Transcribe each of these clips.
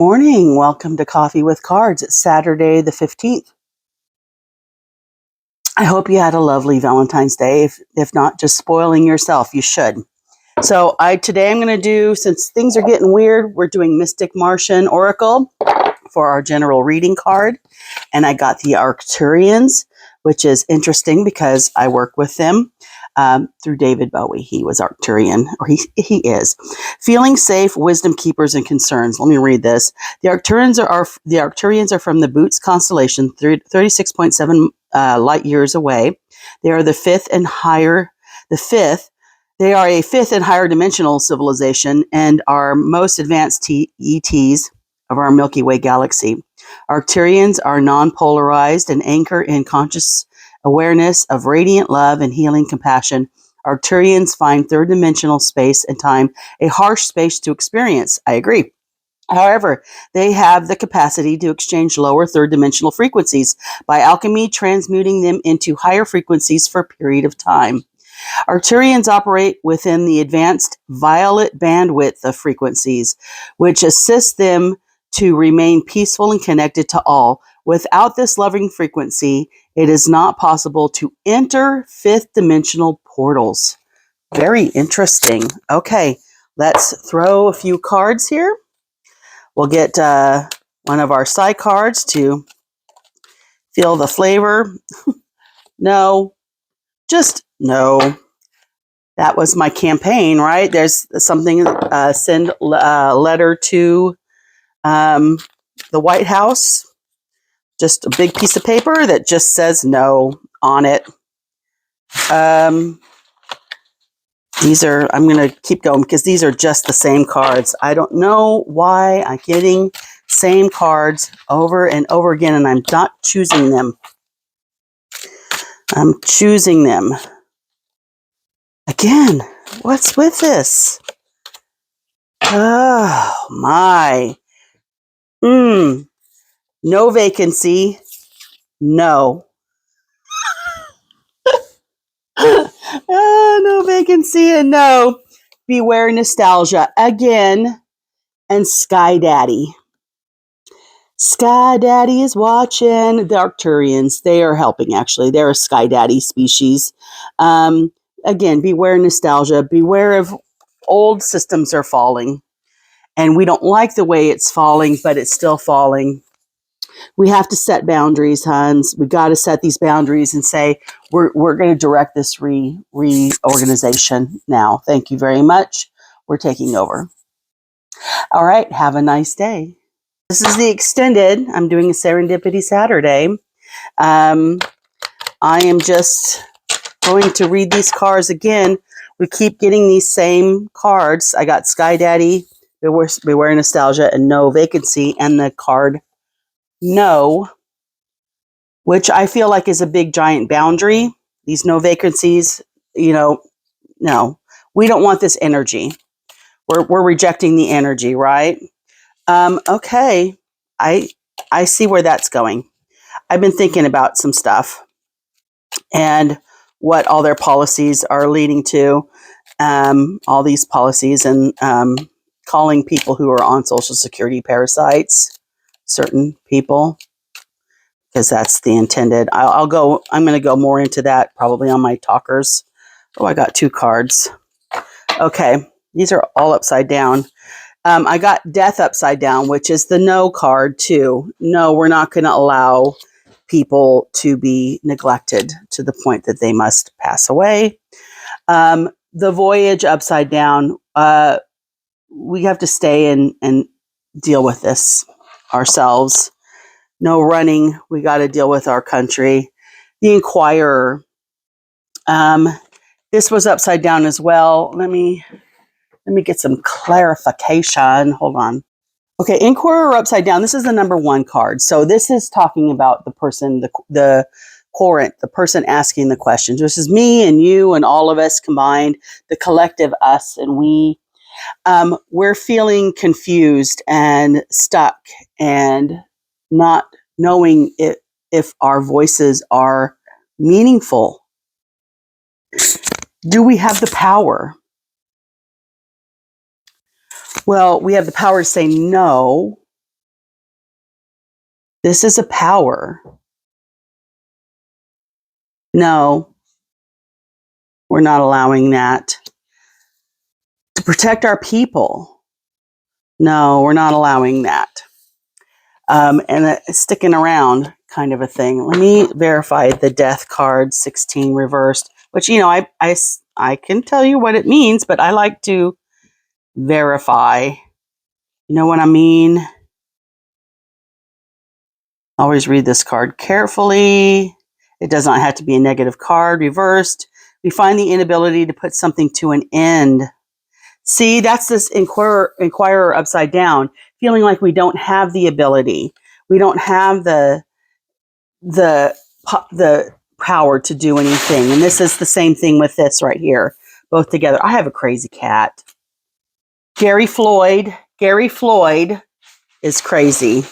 Morning. Welcome to Coffee with Cards. It's Saturday the 15th. I hope you had a lovely Valentine's Day. If not, just spoiling yourself. You should. So today I'm going to do, since things are getting weird, we're doing Mystic Martian Oracle for our general reading card. And I got the Arcturians, which is interesting because I work with them through David Bowie. He was Arcturian, or he is. Feeling safe, wisdom keepers, and concerns. Let me read this. The Arcturians are from the Boots constellation, 36.7 light years away. They are the fifth and higher. They are a fifth and higher dimensional civilization and are most advanced ETs of our Milky Way galaxy. Arcturians are non-polarized and anchor in conscious awareness of radiant love and healing compassion. Arcturians find third-dimensional space and time a harsh space to experience. I agree. However, they have the capacity to exchange lower third-dimensional frequencies by alchemy, transmuting them into higher frequencies for a period of time. Arcturians operate within the advanced violet bandwidth of frequencies, which assists them to remain peaceful and connected to all. Without this loving frequency, it is not possible to enter fifth dimensional portals. Very interesting. Okay, let's throw a few cards here. We'll get one of our side cards to feel the flavor. No, just no. That was my campaign, right? There's something, send a letter to the White House. Just a big piece of paper that just says no on it. These are, I'm going to keep going because these are just the same cards. I don't know why I'm getting same cards over and over again, and I'm not choosing them. I'm choosing them. Again, what's with this? Oh, my. No vacancy. No. No vacancy and no. Beware nostalgia again. And Sky Daddy. Sky Daddy is watching. The Arcturians, they are helping actually. They're a Sky Daddy species. Again, beware nostalgia. Beware of old systems are falling. And we don't like the way it's falling, but it's still falling. We have to set boundaries, Hans. We got to set these boundaries and say, we're going to direct this reorganization now. Thank you very much. We're taking over. All right. Have a nice day. This is the extended. I'm doing a Serendipity Saturday. I am just going to read these cards again. We keep getting these same cards. I got Sky Daddy, Beware Nostalgia, and No Vacancy, and the card No, which I feel like is a big giant boundary. These no vacancies, no. We don't want this energy. We're rejecting the energy, right? Okay. I see where that's going. I've been thinking about some stuff and what all their policies are leading to. All these policies and calling people who are on Social Security parasites, certain people, because that's the intended. I'm going to go more into that probably on my talkers. Oh, I got two cards. Okay. These are all upside down. I got Death upside down, which is the no card too. No, we're not going to allow people to be neglected to the point that they must pass away. The Voyage upside down. We have to stay and deal with this ourselves. No running. We got to deal with our country. The Inquirer. This was upside down as well. Let me get some clarification. Hold on. Okay, Inquirer upside down. This is the number one card. So this is talking about the person, the querent, the person asking the questions. This is me and you and all of us combined, the collective us and we. We're feeling confused and stuck and not knowing if our voices are meaningful. Do we have the power? Well, we have the power to say no, This is a power. No, we're not allowing that. To protect our people. No, we're not allowing that. And sticking around kind of a thing. Let me verify the death card 16 reversed, which, you know, I can tell you what it means, but I like to verify. You know what I mean? Always read this card carefully. It does not have to be a negative card. Reversed, we find the inability to put something to an end. See, that's this inquirer upside down, feeling like we don't have the ability. We don't have the power to do anything. And this is the same thing with this right here, both together. I have a crazy cat. Gary Floyd is crazy.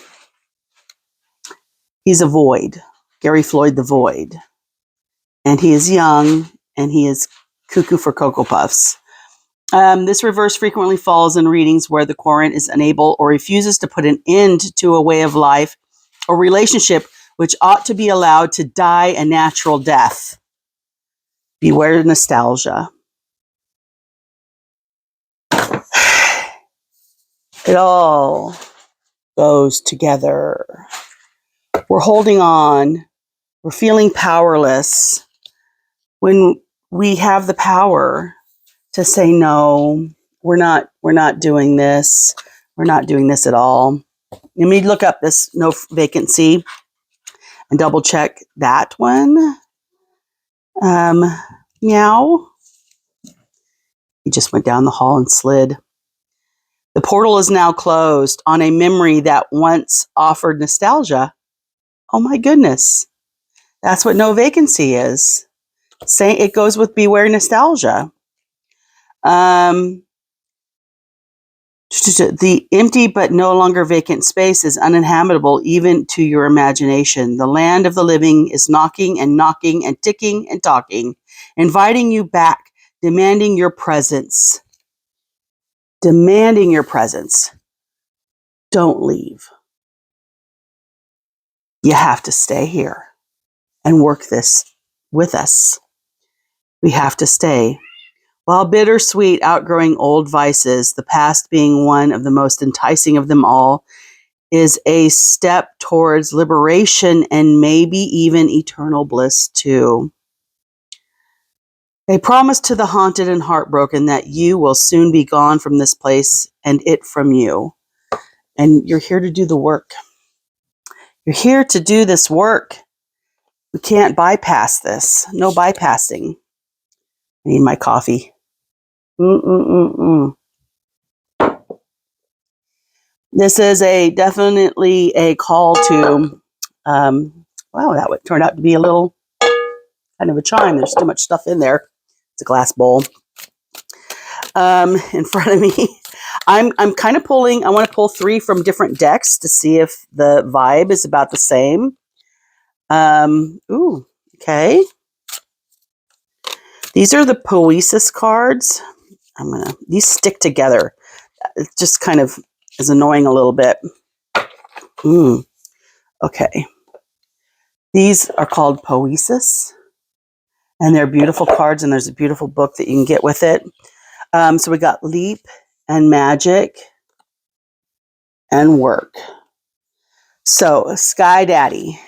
He's a void. Gary Floyd the void. And he is young, and he is cuckoo for Cocoa Puffs. This reverse frequently falls in readings where the querent is unable or refuses to put an end to a way of life or relationship which ought to be allowed to die a natural death. Beware nostalgia. It all goes together. We're holding on. We're feeling powerless when we have the power to say no. We're not doing this. We're not doing this at all. Let me look up this no vacancy and double check that one. Meow. He just went down the hall and slid. The portal is now closed on a memory that once offered nostalgia. Oh my goodness. That's what no vacancy is. It goes with beware nostalgia. The empty but no longer vacant space is uninhabitable even to your imagination. The land of the living is knocking and ticking and talking, inviting you back, demanding your presence. Demanding your presence. Don't leave. You have to stay here and work this with us. We have to stay. While bittersweet, outgrowing old vices, the past being one of the most enticing of them all, is a step towards liberation and maybe even eternal bliss too. A promise to the haunted and heartbroken that you will soon be gone from this place and it from you. And you're here to do the work. You're here to do this work. We can't bypass this. No bypassing. I need my coffee. This is definitely a call to, wow, that would turn out to be a little kind of a chime. There's too much stuff in there. It's a glass bowl. In front of me. I'm kind of pulling, I want to pull 3 from different decks to see if the vibe is about the same. Okay. These are the Poesis cards. These stick together. It just kind of is annoying a little bit. Okay. These are called Poesis, and they're beautiful cards, and there's a beautiful book that you can get with it. So we got Leap and Magic and Work. So Sky Daddy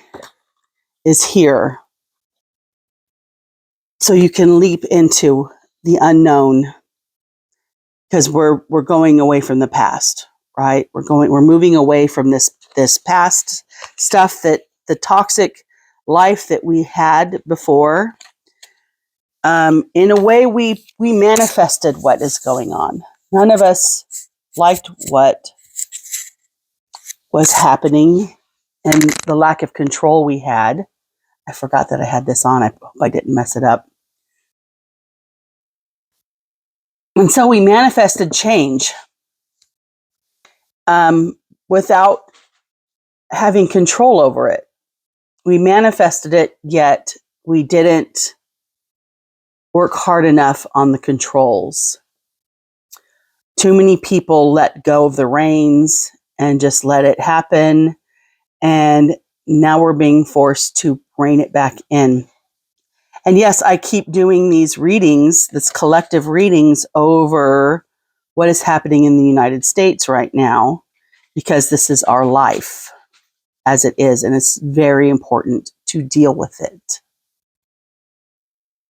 is here. So you can leap into the unknown because we're going away from the past, right? We're moving away from this past stuff, that the toxic life that we had before. In a way, we manifested what is going on. None of us liked what was happening and the lack of control we had. I forgot that I had this on. I hope I didn't mess it up. And so we manifested change without having control over it. We manifested it, yet we didn't work hard enough on the controls. Too many people let go of the reins and just let it happen. And now we're being forced to rein it back in. And yes, I keep doing these readings, this collective readings over what is happening in the United States right now, because this is our life as it is, and it's very important to deal with it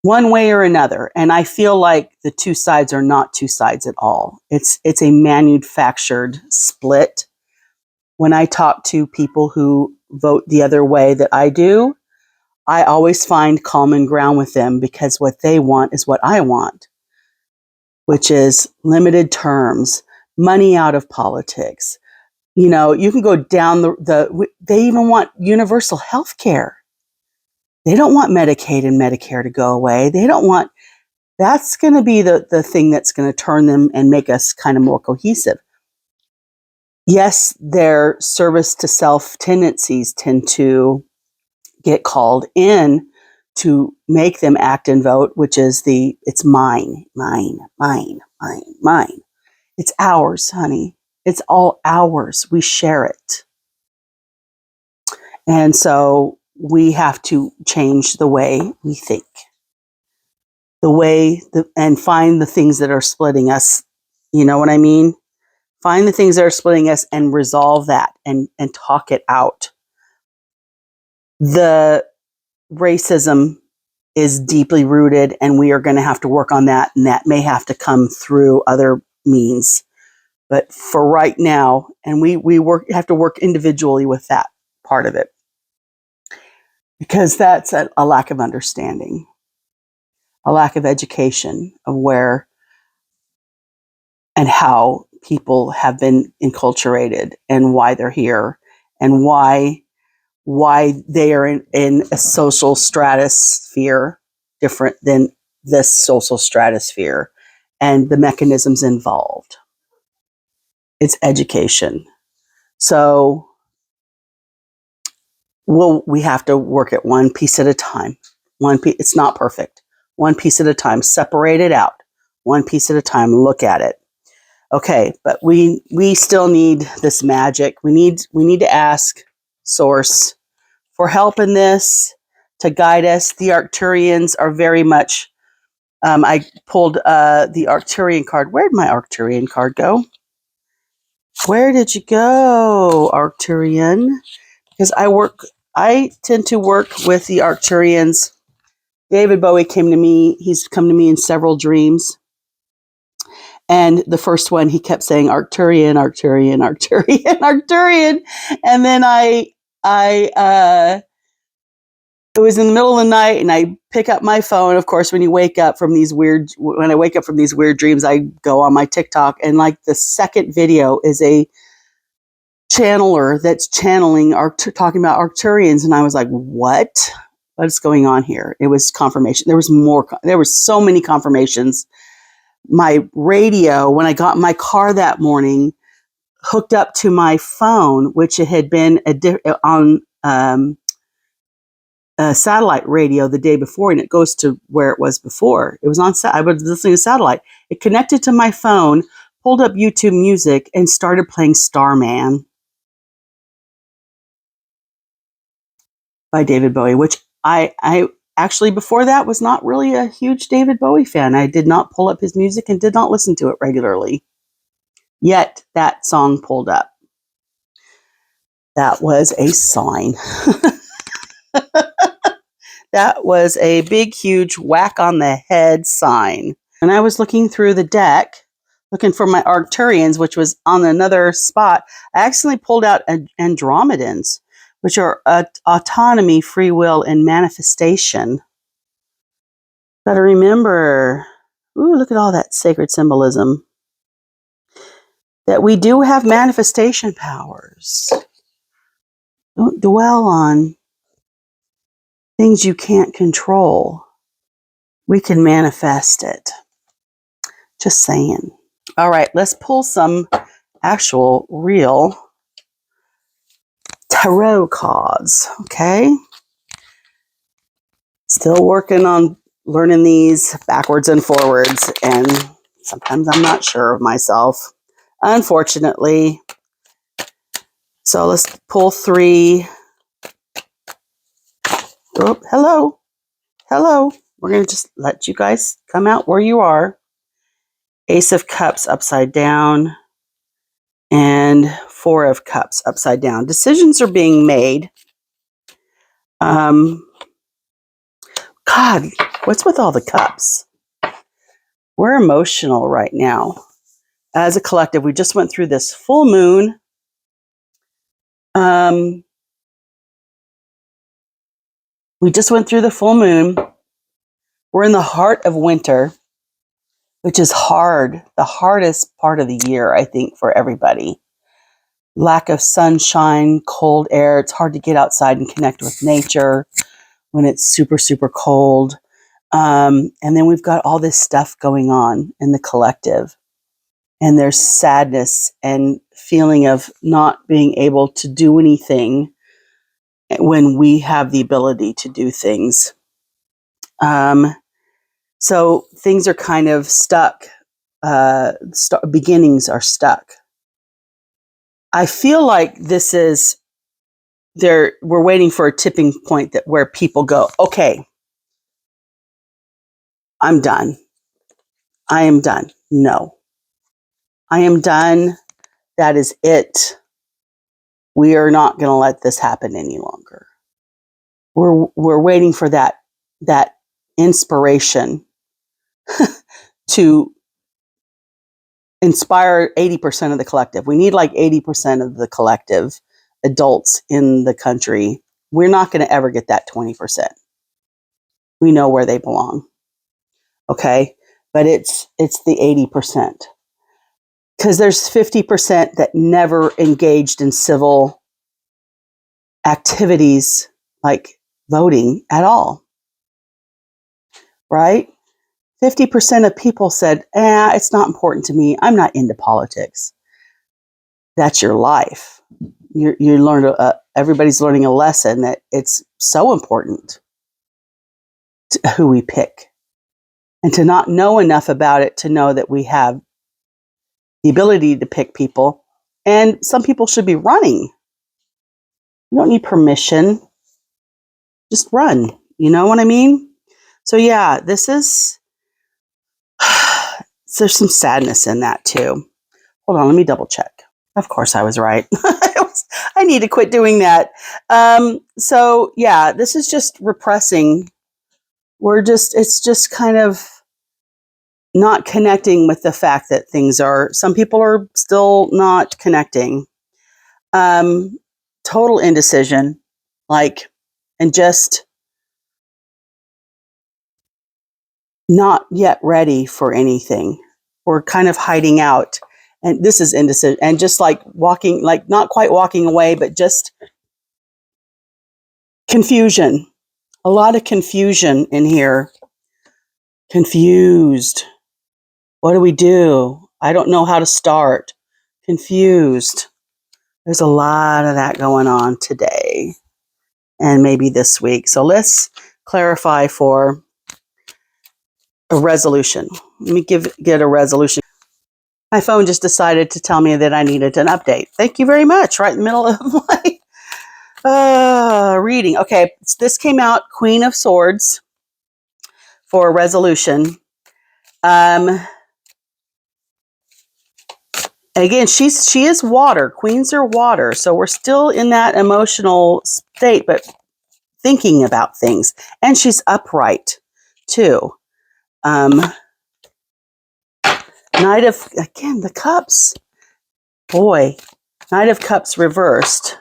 one way or another. And I feel like the two sides are not two sides at all. It's a manufactured split. When I talk to people who vote the other way that I do, I always find common ground with them, because what they want is what I want, which is limited terms, money out of politics. You know, you can go down they even want universal health care. They don't want Medicaid and Medicare to go away. They don't want, that's going to be the thing that's going to turn them and make us kind of more cohesive. Yes, their service to self tendencies tend to get called in to make them act and vote, which is it's mine, mine, mine, mine, mine. It's ours, honey. It's all ours. We share it. And so we have to change the way we think, and find the things that are splitting us. You know what I mean? Find the things that are splitting us and resolve that and talk it out. The racism is deeply rooted, and we are going to have to work on that, and that may have to come through other means. But for right now, and we have to work individually with that part of it, because that's a lack of understanding, a lack of education of where and how people have been enculturated and why they're here, and why they are in a social stratosphere different than this social stratosphere, and the mechanisms involved. It's education. So we have to work it one piece at a time. It's not perfect. One piece at a time. Separate it out. One piece at a time. Look at it. Okay, but we still need this magic. We need to ask Source for help in this, to guide us. The Arcturians are very much. I pulled the Arcturian card. Where'd my Arcturian card go? Where did you go, Arcturian? Because I tend to work with the Arcturians. David Bowie came to me. He's come to me in several dreams. And the first one, he kept saying Arcturian, Arcturian, Arcturian, Arcturian. And then it was in the middle of the night, and I pick up my phone. Of course, when I wake up from these weird dreams, I go on my TikTok, and like the second video is a channeler that's channeling talking about Arcturians. And I was like, what is going on here? It was confirmation. There was so many confirmations. My radio, when I got in my car that morning, hooked up to my phone, which it had been on a satellite radio the day before, and it goes to where it was before. It was on I was listening to satellite. It connected to my phone, pulled up YouTube Music, and started playing Starman by David Bowie, which I actually, before that, was not really a huge David Bowie fan. I did not pull up his music and did not listen to it regularly. Yet that song pulled up. That was a sign. That was a big, huge whack on the head sign. And I was looking through the deck, looking for my Arcturians, which was on another spot. I accidentally pulled out Andromedans, which are autonomy, free will, and manifestation. Gotta remember, ooh, look at all that sacred symbolism, that we do have manifestation powers. Don't dwell on things you can't control. We can manifest it. Just saying. All right, let's pull some actual real tarot cards, okay? Still working on learning these backwards and forwards, and sometimes I'm not sure of myself, unfortunately. So let's pull 3. Oh, hello. Hello. We're going to just let you guys come out where you are. Ace of Cups upside down and 4 of Cups upside down. Decisions are being made. God, what's with all the cups? We're emotional right now. As a collective, we just went through this full moon. We just went through the full moon. We're in the heart of winter, which is hard, the hardest part of the year, I think, for everybody. Lack of sunshine, cold air. It's hard to get outside and connect with nature when it's super, super cold. And then we've got all this stuff going on in the collective. And there's sadness and feeling of not being able to do anything when we have the ability to do things. So things are kind of stuck. Beginnings are stuck. I feel like this is we're waiting for a tipping point where people go, okay, I'm done. I am done. No, I am done. That is it. We are not going to let this happen any longer. We're waiting for that inspiration to inspire 80% of the collective. We need like 80% of the collective adults in the country. We're not going to ever get that 20%. We know where they belong. Okay? But it's the 80%. Because there's 50% that never engaged in civil activities like voting at all. Right? 50% of people said, it's not important to me. I'm not into politics. That's your life. You learn. Everybody's learning a lesson that it's so important to who we pick, and to not know enough about it to know that we have the ability to pick people, and some people should be running. You don't need permission. Just run. You know what I mean? So yeah, this is. There's some sadness in that too. Hold on, let me double check. Of course I was right. I need to quit doing that. So yeah, this is just repressing. It's just kind of not connecting with the fact that some people are still not connecting. Total indecision, and just not yet ready for anything. We're kind of hiding out. And this is indecision, and just walking, not quite walking away, but just confusion. A lot of confusion in here. Confused. What do we do? I don't know how to start. Confused. There's a lot of that going on today and maybe this week. So let's clarify for a resolution. Let me get a resolution. My phone just decided to tell me that I needed an update. Thank you very much. Right in the middle of my reading. Okay, this came out, Queen of Swords, for a resolution. Again, she is water. Queens are water. So we're still in that emotional state, but thinking about things. And she's upright, too. Knight of, again, the Cups. Boy, Knight of Cups reversed,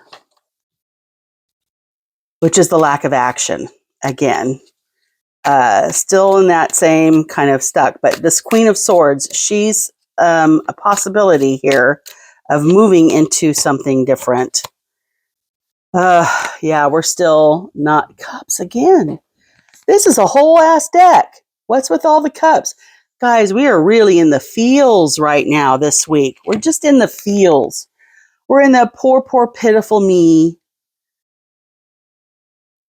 which is the lack of action. Again, still in that same kind of stuck. But this Queen of Swords, she's a possibility here of moving into something different. Yeah, we're still not Cups again. This is a whole ass deck. What's with all the cups? Guys, we are really in the feels right now this week. We're just in the feels. We're in the poor, poor, pitiful me.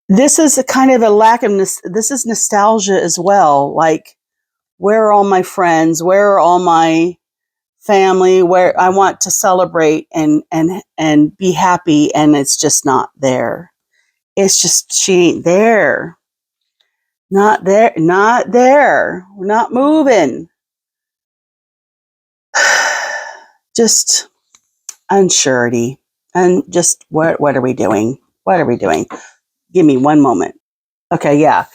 This is a kind of a lack of, this is nostalgia as well. Like, where are all my friends? Where are all my family where I want to celebrate and be happy, and it's just not there. It's just she ain't there. Not there, not there. We're not moving. Just unsurety. And just what are we doing? What are we doing? Give me one moment. Okay, yeah.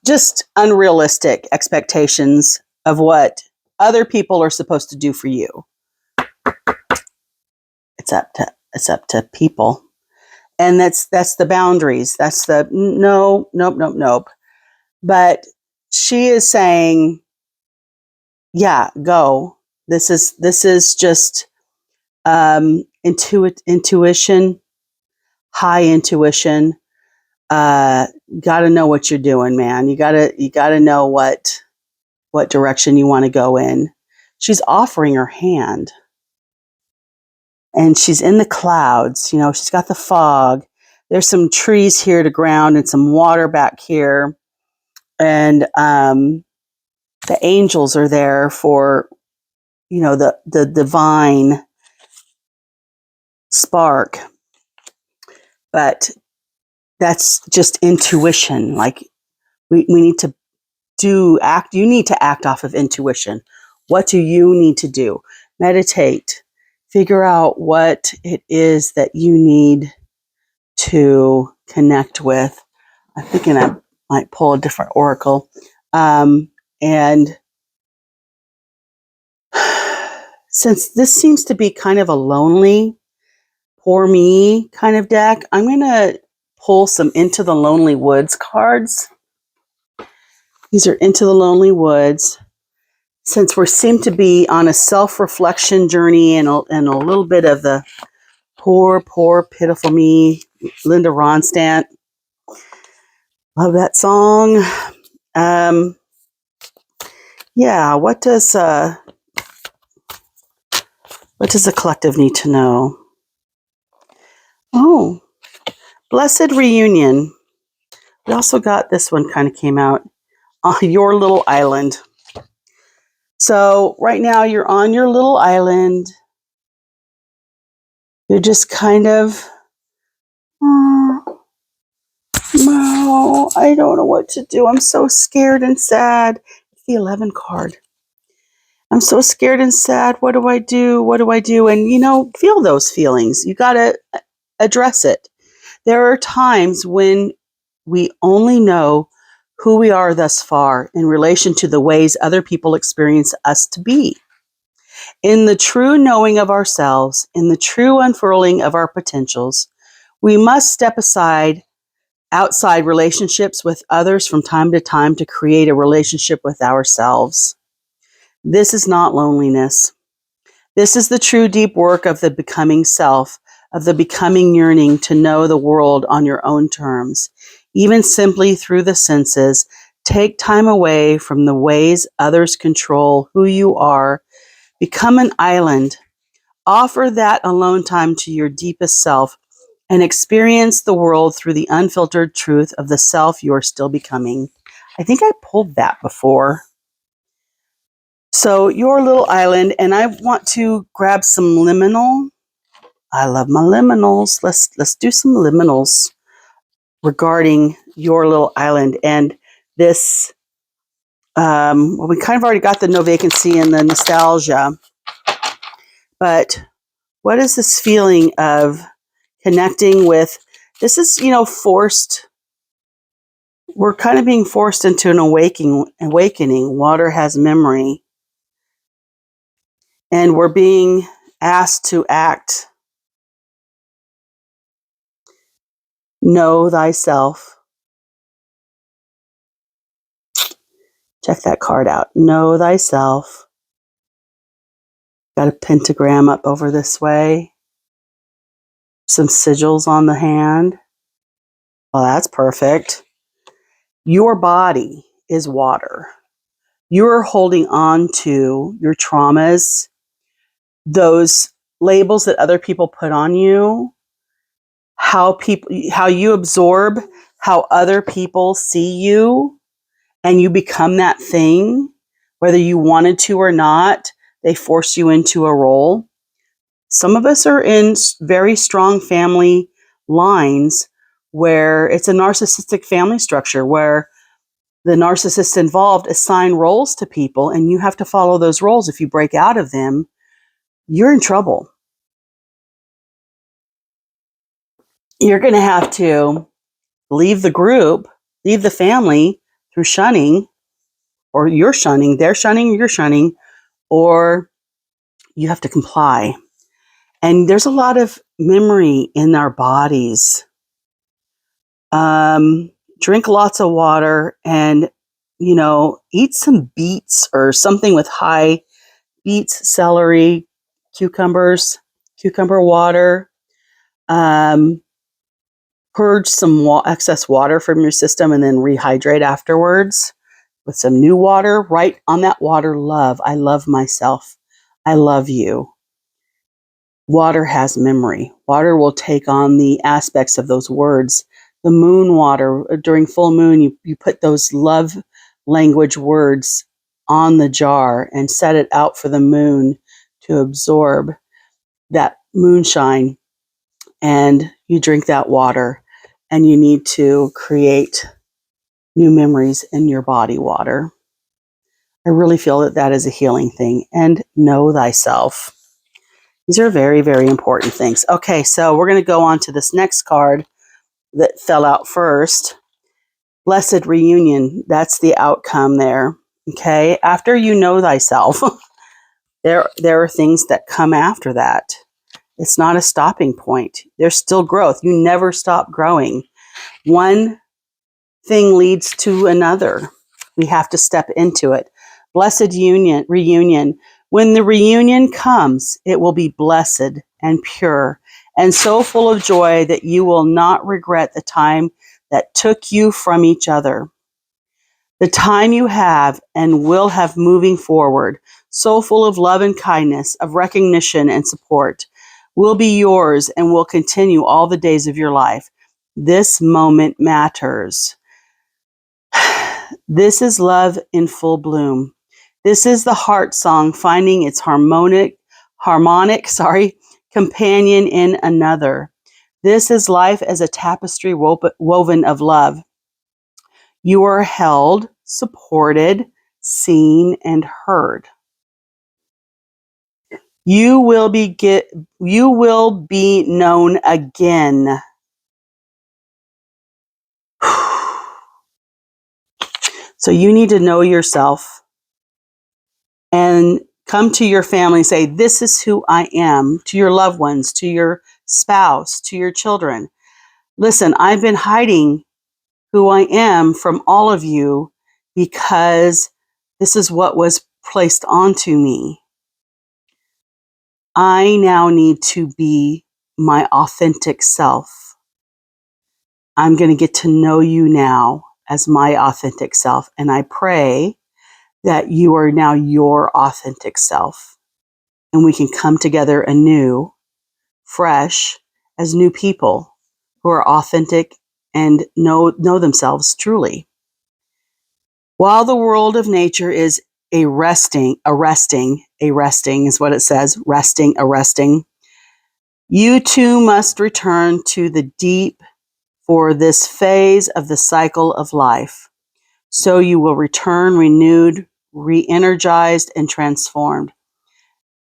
Just unrealistic expectations of what other people are supposed to do for you. It's up to people. And that's the boundaries. That's the nope. But she is saying, yeah, go. This is just intuition, high intuition. Got to know what you're doing, man. You gotta know what direction you want to go in. She's offering her hand, and she's in the clouds. You know, she's got the fog. There's some trees here to ground and some water back here, and the angels are there for, you know, the divine spark. But that's just intuition. Like we need to you need to act off of intuition. What do you need to do? Meditate. Figure out what it is that you need to connect with. I'm thinking I might pull a different oracle. And since this seems to be kind of a lonely, poor me kind of deck, I'm going to pull some Into the Lonely Woods cards. These are Into the Lonely Woods. Since we seem to be on a self-reflection journey and a little bit of the poor, pitiful me, Linda Ronstadt. Love that song. Yeah, what does the collective need to know? Oh, Blessed Reunion. We also got this one kind of came out on Your Little Island. So right now you're on your little island. You're just kind of, no, I don't know what to do. I'm so scared and sad. It's the 11 card. I'm so scared and sad. What do I do? What do I do? And, you know, feel those feelings. You got to address it. There are times when we only know who we are thus far in relation to the ways other people experience us to be. In the true knowing of ourselves, in the true unfurling of our potentials, we must step aside outside relationships with others from time to time to create a relationship with ourselves. This is not loneliness. This is the true deep work of the becoming self, of the becoming yearning to know the world on your own terms, even simply through the senses. Take time away from the ways others control who you are. Become an island. Offer that alone time to your deepest self and experience the world through the unfiltered truth of the self you are still becoming. I think I pulled that before. So Your Little Island, and I want to grab some liminal. I love my liminals. Let's do some liminals regarding Your Little Island and this. Well, we kind of already got the no vacancy and the nostalgia, but what is this feeling of connecting with? This is, you know, forced. We're kind of being forced into an awakening. Water has memory. And we're being asked to act. Know thyself. Check that card out. Know thyself. Got a pentagram up over this way. Some sigils on the hand. Well, that's perfect. Your body is water. You're holding on to your traumas, those labels that other people put on you, how you absorb how other people see you, and you become that thing, whether you wanted to or not. They force you into a role. Some of us are in very strong family lines where it's a narcissistic family structure where the narcissist involved assign roles to people and you have to follow those roles. If you break out of them, you're in trouble. You're going to have to leave the group, leave the family through shunning, or you're shunning, they're shunning, you're shunning, or you have to comply. And there's a lot of memory in our bodies. Drink lots of water and, eat some beets or something with high beets, celery, cucumbers, cucumber water. Purge some excess water from your system and then rehydrate afterwards with some new water. Write on that water, love. I love myself. I love you. Water has memory. Water will take on the aspects of those words. The moon water, during full moon, you put those love language words on the jar and set it out for the moon to absorb that moonshine. And you drink that water and you need to create new memories in your body water. I really feel that that is a healing thing. And know thyself. These are very, very important things. Okay, so we're going to go on to this next card that fell out first. Blessed reunion. That's the outcome there. Okay, after you know thyself, there are things that come after that. It's not a stopping point. There's still growth. You never stop growing. One thing leads to another. We have to step into it. Blessed reunion. When the reunion comes, it will be blessed and pure and so full of joy that you will not regret the time that took you from each other. The time you have and will have moving forward, so full of love and kindness, of recognition and support, will be yours and will continue all the days of your life. This moment matters. This is love in full bloom. This is the heart song finding its harmonic companion in another. This is life as a tapestry woven of love. You are held, supported, seen, and heard. You will be known again. So you need to know yourself and come to your family and say, this is who I am, to your loved ones, to your spouse, to your children. Listen, I've been hiding who I am from all of you because this is what was placed onto me. I now need to be my authentic self. I'm going to get to know you now as my authentic self. And I pray that you are now your authentic self. And we can come together anew, fresh, as new people who are authentic and know themselves truly. While the world of nature is arresting is what it says, arresting. You too must return to the deep for this phase of the cycle of life. So you will return renewed, re-energized, and transformed.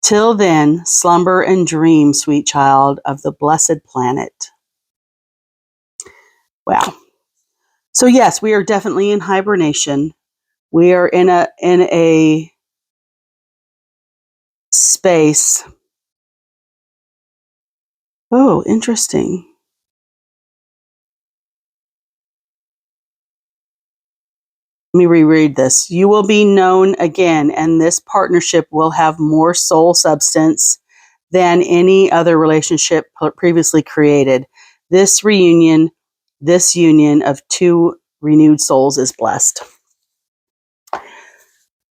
Till then, slumber and dream, sweet child of the blessed planet. Wow. So yes, we are definitely in hibernation. We are in a space. Oh, interesting. Let me reread this. You will be known again, and this partnership will have more soul substance than any other relationship previously created. This union of two renewed souls is blessed.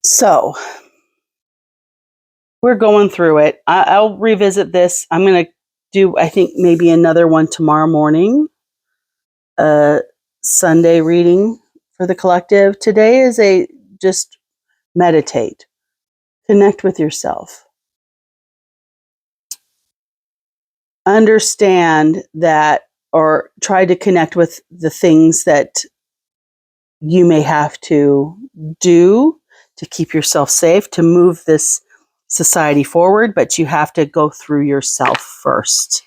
So, we're going through it. I'll revisit this. I'm going to do, I think, maybe another one tomorrow morning. Sunday reading for the collective. Today is just meditate. Connect with yourself. Understand that, or try to connect with the things that you may have to do to keep yourself safe, to move this society forward, but you have to go through yourself first.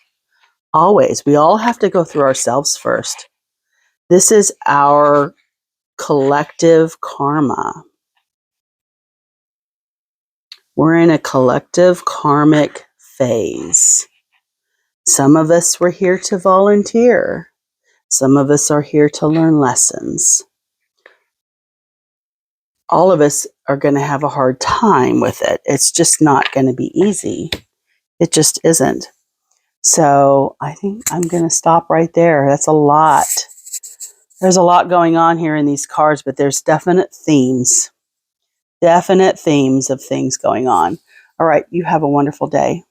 Always. We all have to go through ourselves first. This is our collective karma. We're in a collective karmic phase. Some of us were here to volunteer. Some of us are here to learn lessons. All of us are going to have a hard time with it. It's just not going to be easy. It just isn't. So I think I'm going to stop right there. That's a lot. There's a lot going on here in these cards, but there's definite themes of things going on. All right. You have a wonderful day.